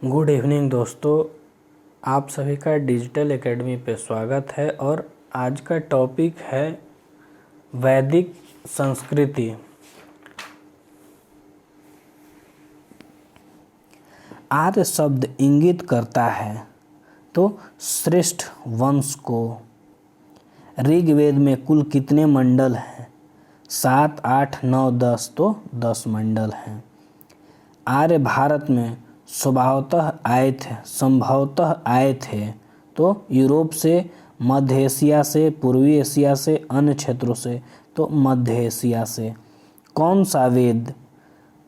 Good evening दोस्तों, आप सभी का डिजिटल एकेडमी पे स्वागत है। और आज का टॉपिक है वैदिक संस्कृति। आर्य शब्द इंगित करता है तो श्रेष्ठ वंश को। ऋग्वेद में कुल कितने मंडल हैं? 7, 8, 9, 10, तो 10 मंडल हैं। आर्य भारत में संभवतः आए थे तो यूरोप से, मध्य एशिया से, पूर्वी एशिया से, अन्य क्षेत्रों से तो मध्य एशिया से। कौन सा वेद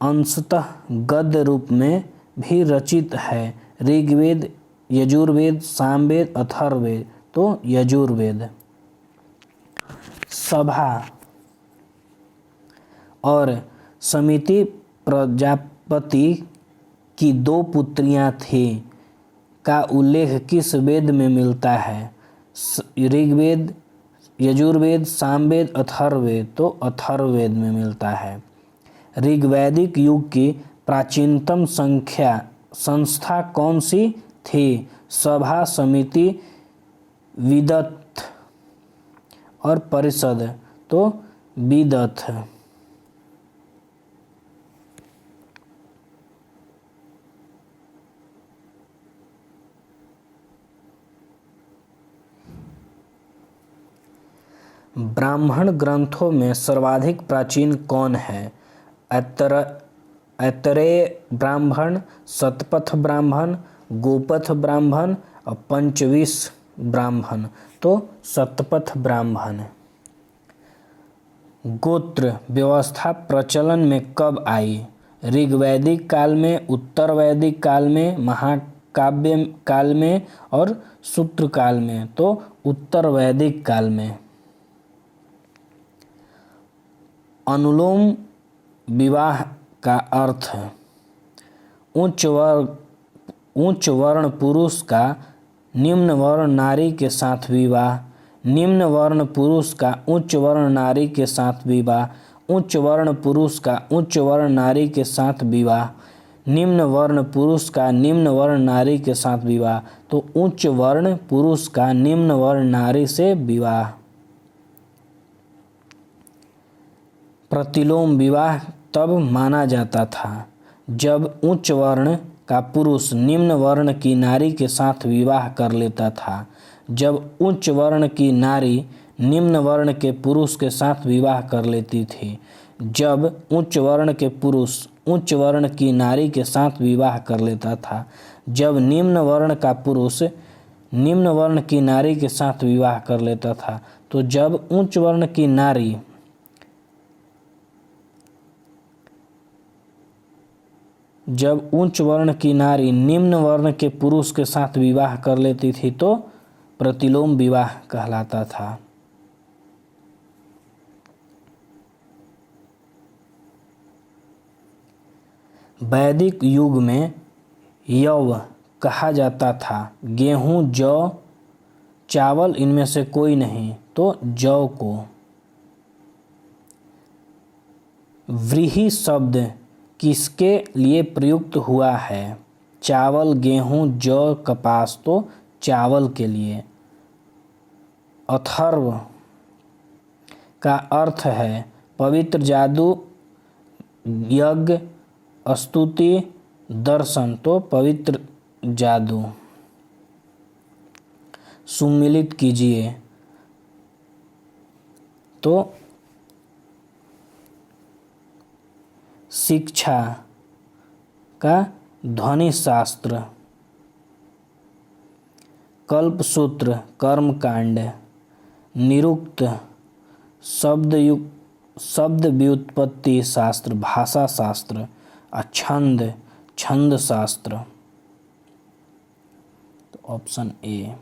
अंशतः गद्य रूप में भी रचित है? ऋग्वेद, यजुर्वेद, सामवेद, अथर्ववेद तो यजुर्वेद। सभा और समिति प्रजापति की 2 पुत्रियां थी का उल्लेख किस वेद में मिलता है? ऋग्वेद, यजुर्वेद, सामवेद, अथर्ववेद तो अथर्ववेद में मिलता है। ऋग्वैदिक युग की प्राचीनतम संस्था कौन सी थी? सभा, समिति, विदथ और परिषद तो विदथ। ब्राह्मण ग्रंथों में सर्वाधिक प्राचीन कौन है? ऐतरेय ब्राह्मण, शतपथ ब्राह्मण, गोपथ ब्राह्मण और पंचविंश ब्राह्मण तो शतपथ ब्राह्मण। गोत्र व्यवस्था प्रचलन में कब आई? ऋग्वैदिक काल में, उत्तर वैदिक काल में, महाकाव्य काल में और सूत्र काल में तो उत्तर वैदिक काल में। अनुलोम विवाह का अर्थ है उच्च वर्ण पुरुष का निम्न वर्ण नारी के साथ विवाह, निम्न वर्ण पुरुष का उच्च वर्ण नारी के साथ विवाह, उच्च वर्ण पुरुष का उच्च वर्ण नारी के साथ विवाह, निम्न वर्ण पुरुष का निम्न वर्ण नारी के साथ विवाह तो उच्च वर्ण पुरुष का निम्न वर्ण नारी से विवाह। प्रतिलोम विवाह तब माना जाता था जब उच्च वर्ण का पुरुष निम्न वर्ण की नारी के साथ विवाह कर लेता था। जब उच्च वर्ण की नारी निम्न वर्ण के पुरुष के साथ विवाह कर लेती थी। जब उच्च वर्ण के पुरुष उच्च वर्ण की नारी के साथ विवाह कर लेता था। जब निम्न वर्ण का पुरुष निम्न वर्ण की नारी के साथ विवाह कर लेता था। तो जब उच्च वर्ण की नारी निम्न वर्ण के पुरुष के साथ विवाह कर लेती थी तो प्रतिलोम विवाह कहलाता था। वैदिक युग में यव कहा जाता था गेहूं, जौ, चावल इनमें से कोई नहीं तो जौ को। व्रीहि शब्द किसके लिए प्रयुक्त हुआ है? चावल, गेहूं, जौ, कपास तो चावल के लिए। अथर्व का अर्थ है पवित्र, जादू, यज्ञ, स्तुति, दर्शन तो पवित्र जादू। सुमिलित कीजिए तो शिक्षा का ध्वनि शास्त्र। कल्पसूत्र कर्मकांड। निरुक्त शब्द व्युत्पत्ति शास्त्र भाषा शास्त्र। छंद छंद शास्त्र तो ऑप्शन ए।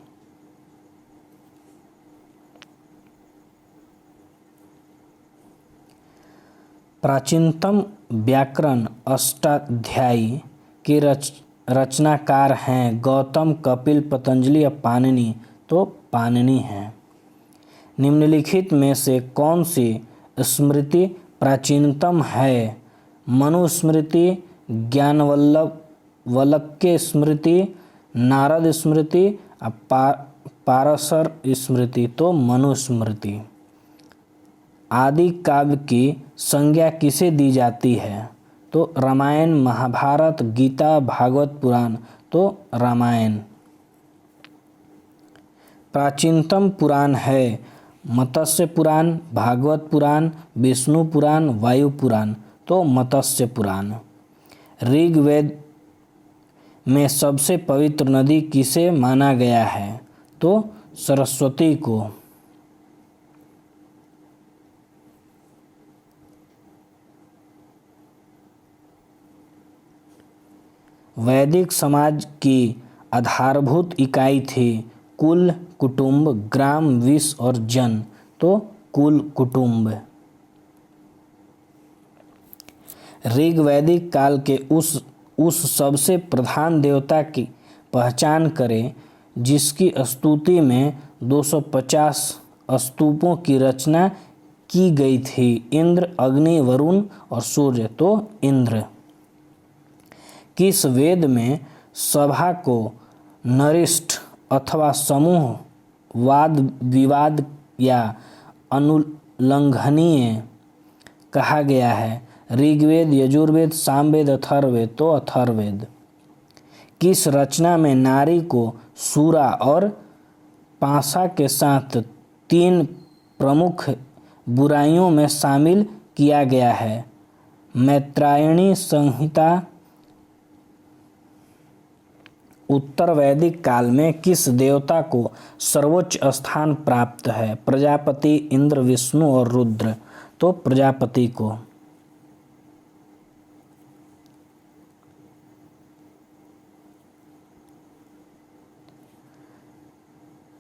प्राचीनतम व्याकरण अष्टाध्यायी के रचनाकार हैं गौतम, कपिल, पतंजलि या पाणिनि तो पाणिनि हैं। निम्नलिखित में से कौन सी स्मृति प्राचीनतम है? मनुस्मृति, ज्ञानवल्लभ वलक्य स्मृति, नारद स्मृति, पारशर स्मृति, तो मनुस्मृति। आदि काव्य की संज्ञा किसे दी जाती है? तो रामायण, महाभारत, गीता, भागवत पुराण, तो रामायण। प्राचीनतम पुराण है मत्स्य पुराण, भागवत पुराण, विष्णु पुराण, वायु पुराण, तो मत्स्य पुराण। ऋग्वेद में सबसे पवित्र नदी किसे माना गया है? तो सरस्वती को। वैदिक समाज की आधारभूत इकाई थी कुल, कुटुंब, ग्राम, विष और जन, तो कुल, कुटुंब। ऋग्वैदिक काल के उस सबसे प्रधान देवता की पहचान करें जिसकी स्तुति में 250 स्तूपों की रचना की गई थी। इंद्र, अग्नि, वरुण और सूर्य, तो इंद्र। किस वेद में सभा को नरिष्ठ अथवा समूह वाद विवाद या अनुल्लंघनीय कहा गया है? ऋग्वेद, यजुर्वेद, सामवेद, अथर्ववेद, तो अथर्ववेद। किस रचना में नारी को सूरा और पाशा के साथ 3 प्रमुख बुराइयों में शामिल किया गया है? मैत्रायणी संहिता। उत्तर वैदिक काल में किस देवता को सर्वोच्च स्थान प्राप्त है? प्रजापति, इंद्र, विष्णु और रुद्र, तो प्रजापति को।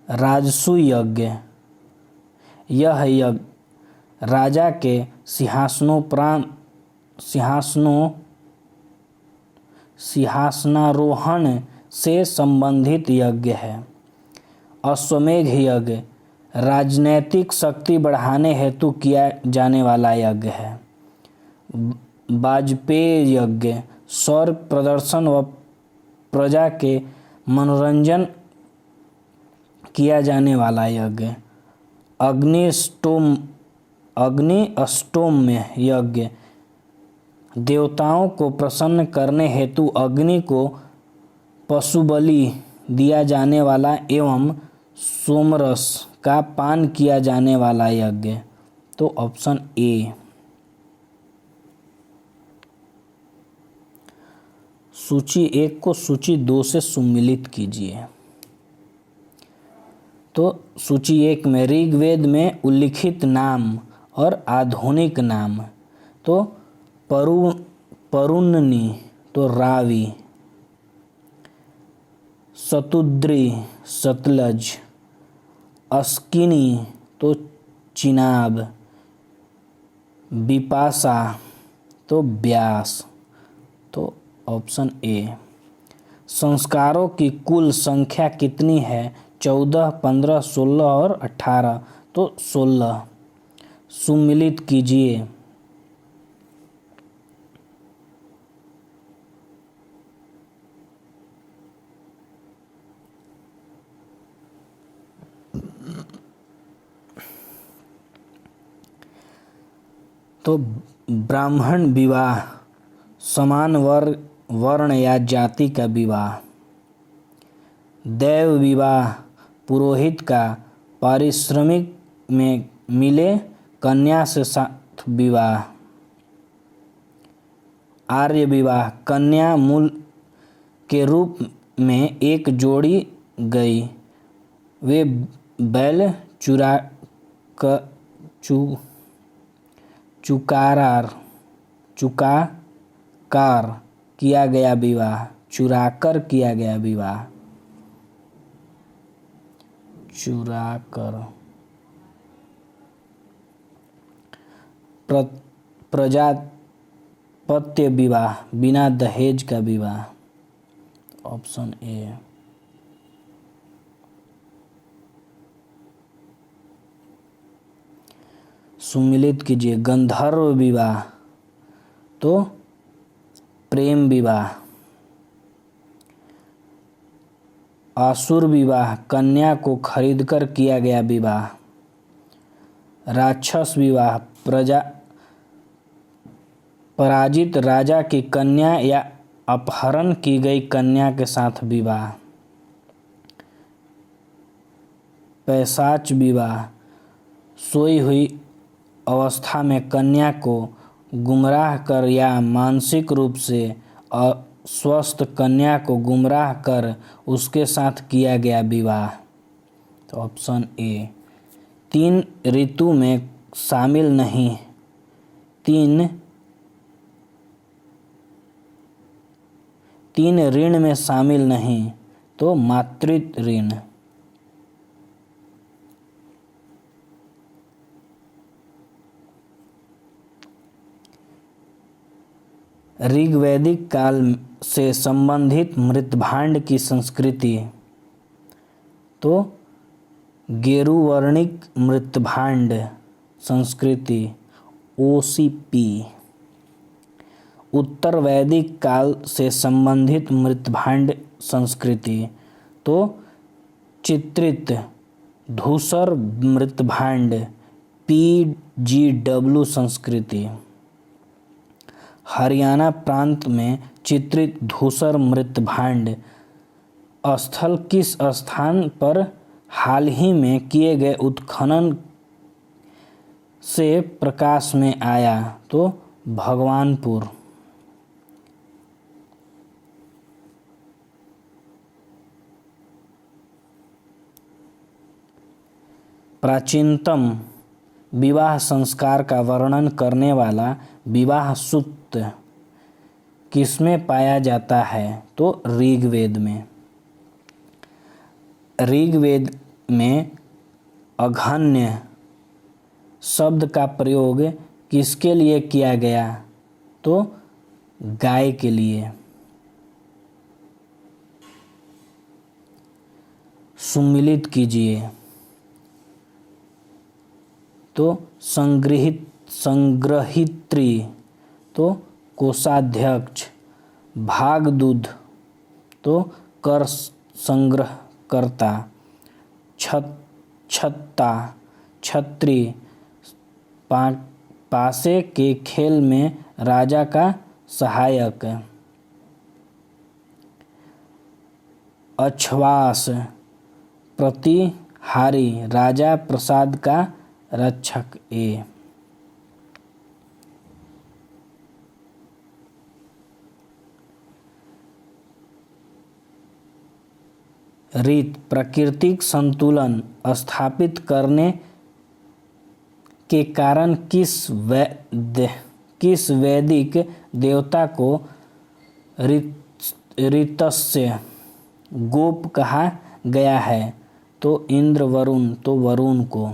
राजसूय यज्ञ। यह यज्ञ राजा के सिंहासनारोहण से संबंधित यज्ञ है। अश्वमेध यज्ञ राजनैतिक शक्ति बढ़ाने हेतु किया जाने वाला यज्ञ है। वाजपेय यज्ञ सौर प्रदर्शन व प्रजा के मनोरंजन किया जाने वाला यज्ञ। अग्नि अष्टोम यज्ञ देवताओं को प्रसन्न करने हेतु अग्नि को पशु बलि दिया जाने वाला एवं सोमरस का पान किया जाने वाला यज्ञ, तो ऑप्शन ए। सूची 1 को सूची 2 से सम्मिलित कीजिए। तो सूची 1 में ऋग्वेद में उल्लिखित नाम और आधुनिक नाम, तो परुन्नी, तो रावी, सतुद्री, सतलज, अस्किनी, तो चिनाब, बिपाशा, तो ब्यास, तो ऑप्शन ए। संस्कारों की कुल संख्या कितनी है? 14, 15, 16 और 18, तो 16। सम्मिलित कीजिए। तो ब्राह्मण विवाह, समान वर्ण या जाति का विवाह। दैव विवाह, पुरोहित का पारिश्रमिक में मिले कन्या से साथ विवाह। आर्य विवाह, कन्या मूल के रूप में एक जोड़ी गई, वे बैल चुकाकर किया गया विवाह, चुराकर किया गया विवाह, चुराकर। प्रजापत्य विवाह, बिना दहेज का विवाह, ऑप्शन ए। सम्मिलित कीजिए। गंधर्व विवाह, तो प्रेम विवाह। असुर विवाह, कन्या को खरीदकर किया गया विवाह। राक्षस विवाह, पराजित राजा की कन्या या अपहरण की गई कन्या के साथ विवाह। पैशाच विवाह, सोई हुई अवस्था में कन्या को गुमराह कर या मानसिक रूप से अस्वस्थ कन्या को गुमराह कर उसके साथ किया गया विवाह। तो ऑप्शन ए। 3 ऋतु में शामिल नहीं, 3 ऋण में शामिल नहीं, तो मातृ ऋण। ऋग्वैदिक काल से संबंधित मृतभांड की संस्कृति, तो गेरुवर्णिक मृतभांड संस्कृति OCP। उत्तर वैदिक काल से संबंधित मृतभांड संस्कृति, तो चित्रित धूसर मृतभांड PGW संस्कृति। हरियाणा प्रांत में चित्रित धूसर मृतभांड स्थल किस स्थान पर हाल ही में किए गए उत्खनन से प्रकाश में आया, तो भगवानपुर। प्राचीनतम विवाह संस्कार का वर्णन करने वाला विवाह सूत्र किसमें पाया जाता है, तो ऋग्वेद में। ऋग्वेद में अघन्य शब्द का प्रयोग किसके लिए किया गया, तो गाय के लिए। सुमिलित कीजिए, तो संग्रहित्री, तो कोषाध्यक्ष। भागदूध, तो कर संग्रहकर्ता। छत्ता, छत्री। पासे के खेल में राजा का सहायक। अछवास, प्रतिहारी, राजा प्रसाद का रक्षक। ए। रीत, प्राकृतिक संतुलन स्थापित करने के कारण किस वैदिक देवता को ऋतस्य गोप कहा गया है, तो इंद्र वरुण, तो वरुण को।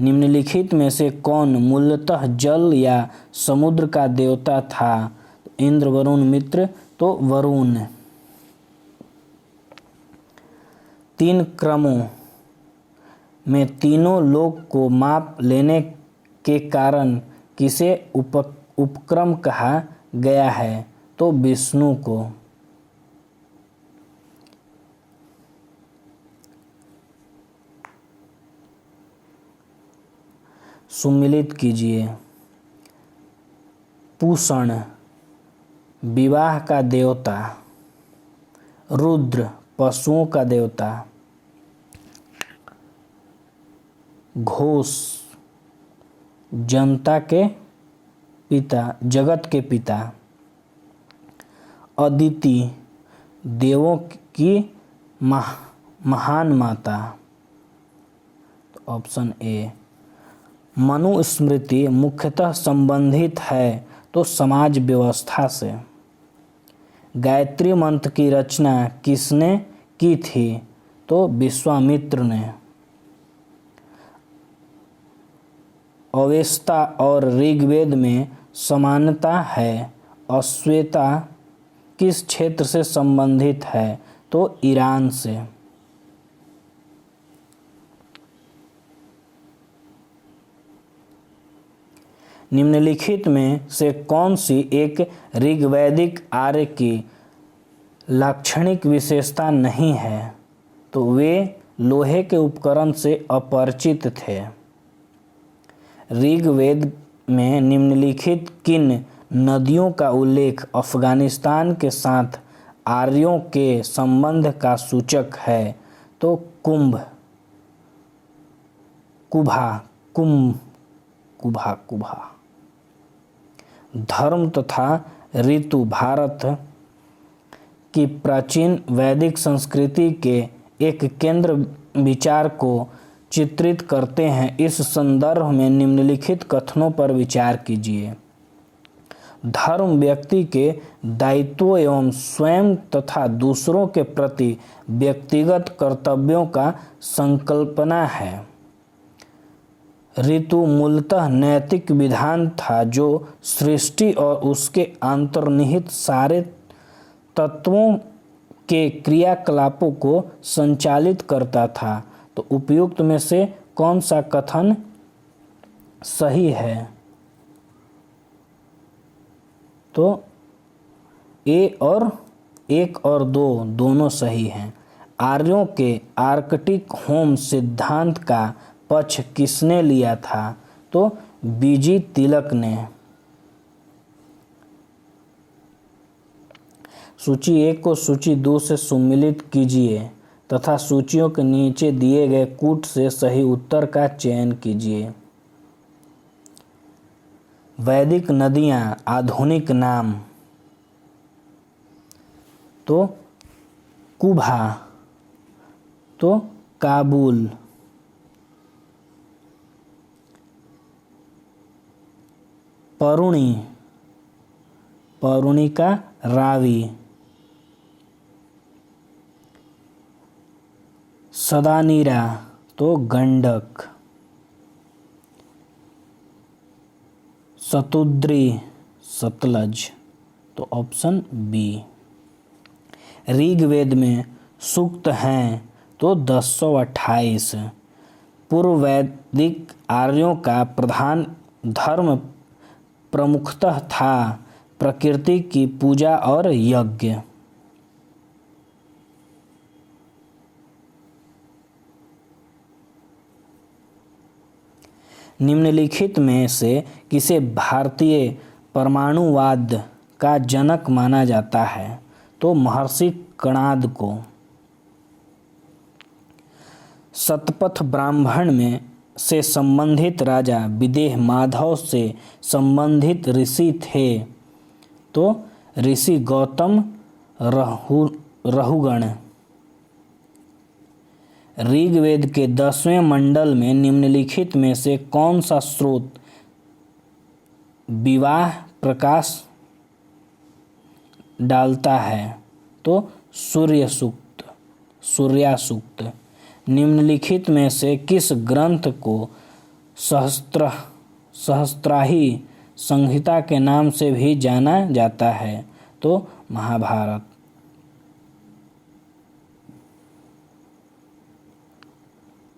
निम्नलिखित में से कौन मूलतः जल या समुद्र का देवता था, इंद्र वरुण मित्र, तो वरुण। 3 क्रमों में तीनों लोक को माप लेने के कारण किसे उपक्रम कहा गया है, तो विष्णु को। सुमिलित कीजिए। पूषण, विवाह का देवता। रुद्र, पशुओं का देवता। घोष, जनता के पिता, जगत के पिता। अदिति, देवों की महान माता। तो ऑप्शन ए। मनुस्मृति मुख्यतः संबंधित है, तो समाज व्यवस्था से। गायत्री मंत्र की रचना किसने की थी, तो विश्वामित्र ने। अवेस्ता और ऋग्वेद में समानता है। अश्वेता किस क्षेत्र से संबंधित है, तो ईरान से। निम्नलिखित में से कौन सी एक ऋग्वैदिक आर्य की लाक्षणिक विशेषता नहीं है, तो वे लोहे के उपकरण से अपरिचित थे। ऋग्वेद में निम्नलिखित किन नदियों का उल्लेख अफगानिस्तान के साथ आर्यों के संबंध का सूचक है? तो कुंभ, कुभा। धर्म तथा ऋतु भारत की प्राचीन वैदिक संस्कृति के एक केंद्र विचार को चित्रित करते हैं। इस संदर्भ में निम्नलिखित कथनों पर विचार कीजिए। धर्म व्यक्ति के दायित्वों एवं स्वयं तथा दूसरों के प्रति व्यक्तिगत कर्तव्यों का संकल्पना है। ऋतु मूलतः नैतिक विधान था जो सृष्टि और उसके अंतर्निहित सारे तत्वों के क्रियाकलापों को संचालित करता था। तो उपयुक्त में से कौन सा कथन सही है? तो एक और दो दोनों सही हैं। आर्यों के आर्कटिक होम सिद्धांत का पक्ष किसने लिया था? तो बीजी तिलक ने। सूची 1 को सूची 2 से सम्मिलित कीजिए तथा सूचियों के नीचे दिए गए कूट से सही उत्तर का चयन कीजिए। वैदिक नदियां आधुनिक नाम? तो कुभा, तो काबुल। परुणी का रावी। सदानीरा तो गंडक। सतुद्री सतलज, तो ऑप्शन बी। ऋग्वेद में सूक्त हैं तो 1028। पूर्व वैदिक आर्यों का प्रधान धर्म प्रमुखतः था प्रकृति की पूजा और यज्ञ। निम्नलिखित में से किसे भारतीय परमाणुवाद का जनक माना जाता है? तो महर्षि कणाद को। शतपथ ब्राह्मण में से संबंधित राजा विदेह माधव से संबंधित ऋषि थे? तो ऋषि गौतम रहुगण। ऋग्वेद के 10वें मंडल में निम्नलिखित में से कौन सा स्रोत विवाह प्रकाश डालता है? तो सूर्या सूक्त। निम्नलिखित में से किस ग्रंथ को सहस्त्राही संहिता के नाम से भी जाना जाता है? तो महाभारत।